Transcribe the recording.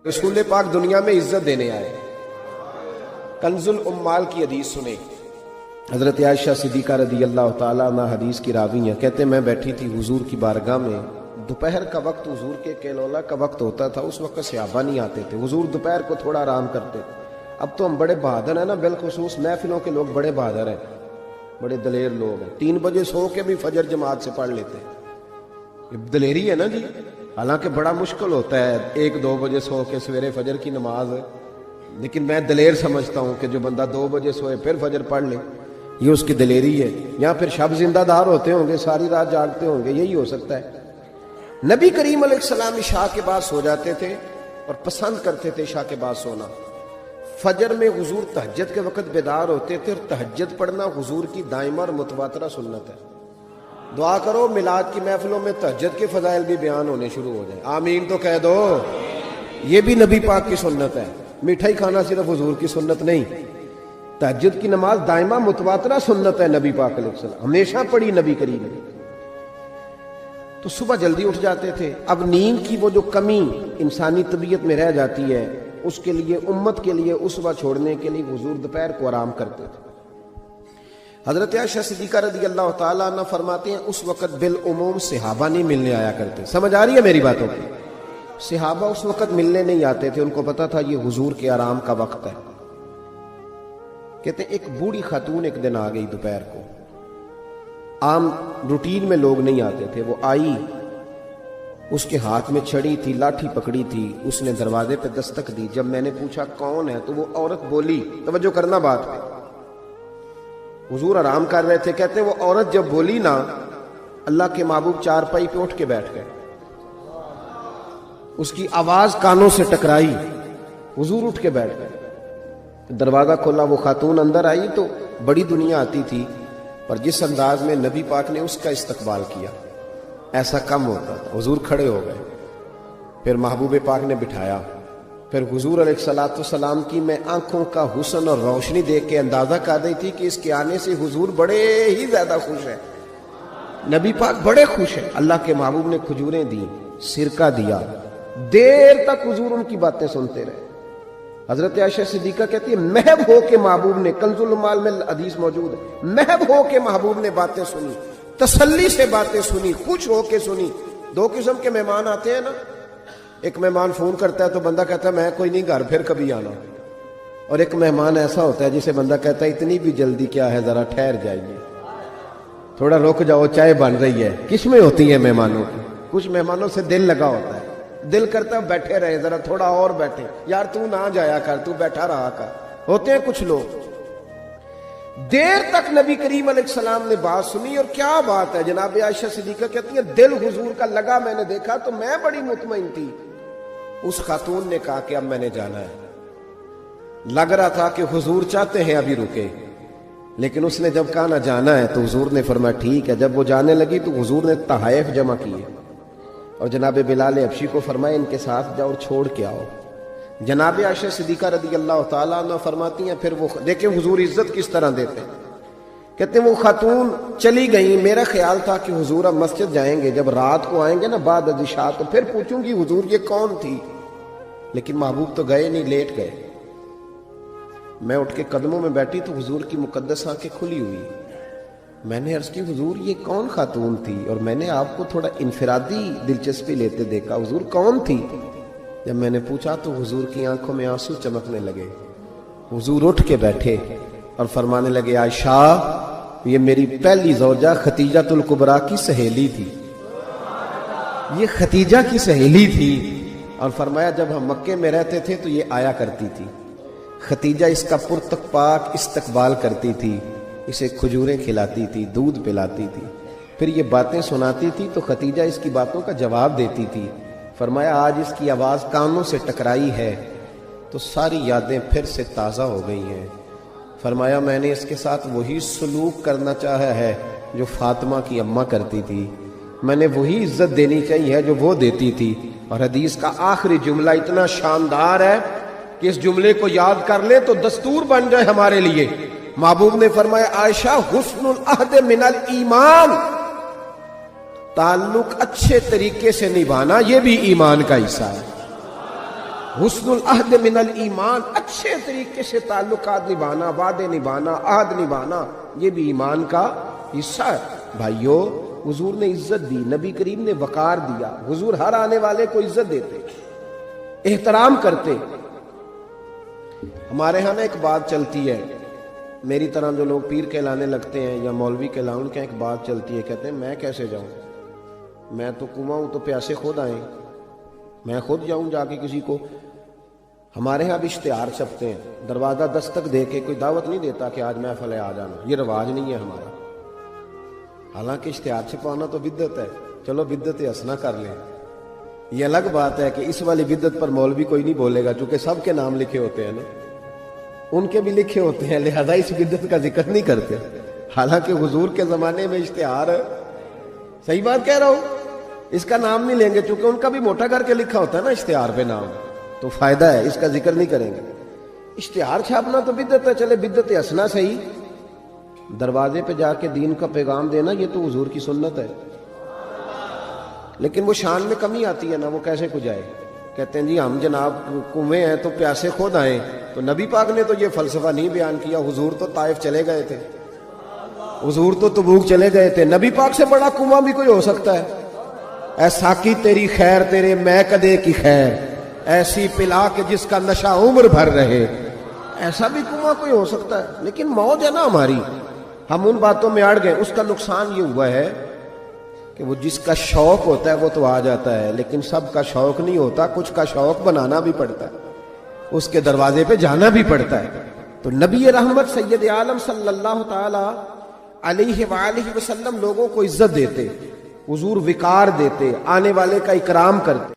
رسول پاک دنیا میں عزت دینے آئے۔ کنز الامال کی حدیث سنیں، حضرت عائشہ صدیقہ رضی اللہ تعالیٰ عنہ حدیث کی راوی ہیں، کہتے میں بیٹھی تھی حضور کی بارگاہ میں، دوپہر کا وقت حضور کے کیلولا کا وقت ہوتا تھا، اس وقت صحابہ نہیں آتے تھے، حضور دوپہر کو تھوڑا آرام کرتے تھے۔ اب تو ہم بڑے بہادر ہیں نا، بالخصوص محفلوں کے لوگ بڑے بہادر ہیں، بڑے دلیر لوگ ہیں، 3 بجے سو کے بھی فجر جماعت سے پڑھ لیتے ہیں، یہ دلیری ہے نا جی۔ حالانکہ بڑا مشکل ہوتا ہے 1-2 بجے سو کے سویرے فجر کی نماز ہے، لیکن میں دلیر سمجھتا ہوں کہ جو بندہ 2 بجے سوئے پھر فجر پڑھ لے، یہ اس کی دلیری ہے۔ یا پھر شب زندہ دار ہوتے ہوں گے، ساری رات جاگتے ہوں گے، یہی ہو سکتا ہے۔ نبی کریم علیہ السلام عشاء کے بعد سو جاتے تھے اور پسند کرتے تھے عشاء کے بعد سونا۔ فجر میں حضور تہجد کے وقت بیدار ہوتے تھے، اور تہجد پڑھنا حضور کی دائمہ اور متواترہ سنت ہے۔ دعا کرو میلاد کی محفلوں میں تہجد کے فضائل بھی بیان ہونے شروع ہو جائیں، آمین تو کہہ دو۔ یہ بھی نبی پاک کی سنت ہے، مٹھائی کھانا صرف حضور کی سنت نہیں، تہجد کی نماز دائمہ متواترہ سنت ہے نبی پاک علیہ السلام، ہمیشہ پڑھی نبی کریم نے۔ تو صبح جلدی اٹھ جاتے تھے۔ اب نیند کی وہ جو کمی انسانی طبیعت میں رہ جاتی ہے، اس کے لیے امت کے لیے اسوہ چھوڑنے کے لیے حضور دوپہر کو آرام کرتے تھے۔ حضرت عائشہ صدیقہ رضی اللہ تعالیٰ عنہ فرماتے ہیں اس وقت بالعموم صحابہ نہیں ملنے آیا کرتے۔ سمجھ آ رہی ہے میری باتوں کی؟ صحابہ اس وقت ملنے نہیں آتے تھے، ان کو پتا تھا یہ حضور کے آرام کا وقت ہے۔ کہتے ہیں ایک بوڑھی خاتون ایک دن آ گئی دوپہر کو، عام روٹین میں لوگ نہیں آتے تھے، وہ آئی، اس کے ہاتھ میں چھڑی تھی، لاٹھی پکڑی تھی، اس نے دروازے پہ دستک دی۔ جب میں نے پوچھا کون ہے تو وہ عورت بولی، توجہ کرنا بات پہ، حضور آرام کر رہے تھے، کہتے ہیں وہ عورت جب بولی نا، اللہ کے محبوب چارپائی پہ اٹھ کے بیٹھ گئے، اس کی آواز کانوں سے ٹکرائی، حضور اٹھ کے بیٹھ گئے۔ دروازہ کھولا، وہ خاتون اندر آئی تو بڑی دنیا آتی تھی، پر جس انداز میں نبی پاک نے اس کا استقبال کیا ایسا کم ہوتا تھا۔ حضور کھڑے ہو گئے، پھر محبوب پاک نے بٹھایا، پھر حضور علیہ السلام کی میں آنکھوں کا حسن اور روشنی دیکھ کے اندازہ کر رہی تھی کہ اس کے آنے سے حضور بڑے ہی زیادہ خوش ہیں، نبی پاک بڑے خوش ہیں۔ اللہ کے محبوب نے کھجوریں دی، سرکہ دیا، دیر تک حضور ان کی باتیں سنتے رہے۔ حضرت عائشہ صدیقہ کہتی ہے محب ہو کے محبوب نے، کنز الامال میں حدیث موجود ہے، محب ہو کے محبوب نے باتیں سنی، تسلی سے باتیں سنی، خوش ہو کے سنی۔ 2 قسم کے مہمان آتے ہیں نا، ایک مہمان فون کرتا ہے تو بندہ کہتا ہے میں کوئی نہیں گھر، پھر کبھی آنا، اور ایک مہمان ایسا ہوتا ہے جسے بندہ کہتا ہے اتنی بھی جلدی کیا ہے، ذرا ٹھہر جائیے، تھوڑا رک جاؤ، چائے بن رہی ہے۔ قسمیں ہوتی ہیں مہمانوں کی، کچھ مہمانوں سے دل لگا ہوتا ہے، دل کرتا ہے بیٹھے رہے، ذرا تھوڑا اور بیٹھے، یار تو نہ جایا کر، تو بیٹھا رہا کر۔ ہوتے ہیں کچھ لوگ۔ دیر تک نبی کریم علیہ السلام نے بات سنی، اور کیا بات ہے، جناب عائشہ صدیقہ کہتی ہیں دل حضور کا لگا، میں نے دیکھا تو میں بڑی مطمئن تھی۔ اس خاتون نے کہا کہ اب میں نے جانا ہے۔ لگ رہا تھا کہ حضور چاہتے ہیں ابھی رکے، لیکن اس نے جب کہا نہ جانا ہے تو حضور نے فرمایا ٹھیک ہے۔ جب وہ جانے لگی تو حضور نے تحائف جمع کیے، اور جناب بلال حبشی کو فرمایا ان کے ساتھ جاؤ اور چھوڑ کے آؤ۔ جناب عائشہ صدیقہ رضی اللہ تعالیٰ عنہ فرماتی ہیں پھر وہ دیکھیں حضور عزت کس طرح دیتے ہیں، کہتے ہیں وہ خاتون چلی گئی، میرا خیال تھا کہ حضور اب مسجد جائیں گے، جب رات کو آئیں گے نا بعد از عشاء تو پھر پوچھوں گی حضور یہ کون تھی، لیکن محبوب تو گئے نہیں، لیٹ گئے۔ میں اٹھ کے قدموں میں بیٹھی تو حضور کی مقدس آنکھیں کھلی ہوئی، میں نے عرض کی حضور یہ کون خاتون تھی، اور میں نے آپ کو تھوڑا انفرادی دلچسپی لیتے دیکھا، حضور کون تھی؟ جب میں نے پوچھا تو حضور کی آنکھوں میں آنسو چمکنے لگے، حضور اٹھ کے بیٹھے اور فرمانے لگے عائشہ یہ میری پہلی زوجہ خدیجہ الکبریٰ کی سہیلی تھی، یہ خدیجہ کی سہیلی تھی، اور فرمایا جب ہم مکے میں رہتے تھے تو یہ آیا کرتی تھی، خدیجہ اس کا پرتک پاک استقبال کرتی تھی، اسے کھجوریں کھلاتی تھی، دودھ پلاتی تھی، پھر یہ باتیں سناتی تھی تو خدیجہ اس کی باتوں کا جواب دیتی تھی۔ فرمایا آج اس کی آواز کانوں سے ٹکرائی ہے تو ساری یادیں پھر سے تازہ ہو گئی ہیں۔ فرمایا میں نے اس کے ساتھ وہی سلوک کرنا چاہا ہے جو فاطمہ کی اماں کرتی تھی، میں نے وہی عزت دینی چاہیے جو وہ دیتی تھی۔ اور حدیث کا آخری جملہ اتنا شاندار ہے کہ اس جملے کو یاد کر لے تو دستور بن جائے ہمارے لیے۔ محبوب نے فرمایا عائشہ حسن العہد من الایمان، تعلق اچھے طریقے سے نبھانا یہ بھی ایمان کا حصہ ہے۔ حسن العہد من الایمان، اچھے طریقے سے تعلقات نبھانا، وعدے نبھانا، عہد نبھانا، یہ بھی ایمان کا حصہ ہے۔ بھائیو، حضور نے عزت دی، نبی کریم نے وقار دیا، حضور ہر آنے والے کو عزت دیتے، احترام کرتے۔ ہمارے ہاں نا ایک بات چلتی ہے، میری طرح جو لوگ پیر کہلانے لگتے ہیں یا مولوی کہلاؤں، ان کا ایک بات چلتی ہے، کہتے ہیں میں کیسے جاؤں، میں تو کنواں ہوں، تو پیاسے خود آئیں، میں خود جاؤں جا کے کسی کو۔ ہمارے ہاں بھی اشتہار چھپتے ہیں، دروازہ دستک دے کے کوئی دعوت نہیں دیتا کہ آج محفل ہے آ جانا، یہ رواج نہیں ہے ہمارا۔ حالانکہ اشتہار چھپانا تو بدعت ہے، چلو بدعت حسنہ کر لیں، یہ الگ بات ہے کہ اس والی بدعت پر مولوی کوئی نہیں بولے گا، چونکہ سب کے نام لکھے ہوتے ہیں نا، ان کے بھی لکھے ہوتے ہیں، لہذا اس بدعت کا ذکر نہیں کرتے۔ حالانکہ حضور کے زمانے میں اشتہار، صحیح بات کہہ رہا ہوں، اس کا نام نہیں لیں گے، چونکہ ان کا بھی موٹا کر کے لکھا ہوتا ہے نا اشتہار پہ نام، تو فائدہ ہے، اس کا ذکر نہیں کریں گے۔ اشتہار چھاپنا تو بدعت ہے، چلے بدعت حسنہ صحیح، دروازے پہ جا کے دین کا پیغام دینا یہ تو حضور کی سنت ہے، لیکن وہ شان میں کمی آتی ہے نا، وہ کیسے کو جائے؟ کہتے ہیں جی ہم جناب کنویں ہیں تو پیاسے خود آئیں، تو نبی پاک نے تو یہ فلسفہ نہیں بیان کیا، حضور تو طائف چلے گئے تھے، حضور تو تبوک چلے گئے تھے، نبی پاک سے بڑا کنواں بھی کوئی ہو سکتا ہے؟ اے ساقی تیری خیر تیرے میں کدے کی خیر، ایسی پلا کہ جس کا نشہ عمر بھر رہے، ایسا بھی کنواں کوئی ہو سکتا ہے؟ لیکن موج ہے نا ہماری، ہم ان باتوں میں اڑ گئے۔ اس کا نقصان یہ ہوا ہے کہ وہ جس کا شوق ہوتا ہے وہ تو آ جاتا ہے، لیکن سب کا شوق نہیں ہوتا، کچھ کا شوق بنانا بھی پڑتا ہے، اس کے دروازے پہ جانا بھی پڑتا ہے۔ تو نبی رحمت سید عالم صلی اللہ تعالی علیہ وآلہ وسلم لوگوں کو عزت دیتے، حضور وقار دیتے، آنے والے کا اکرام کرتے۔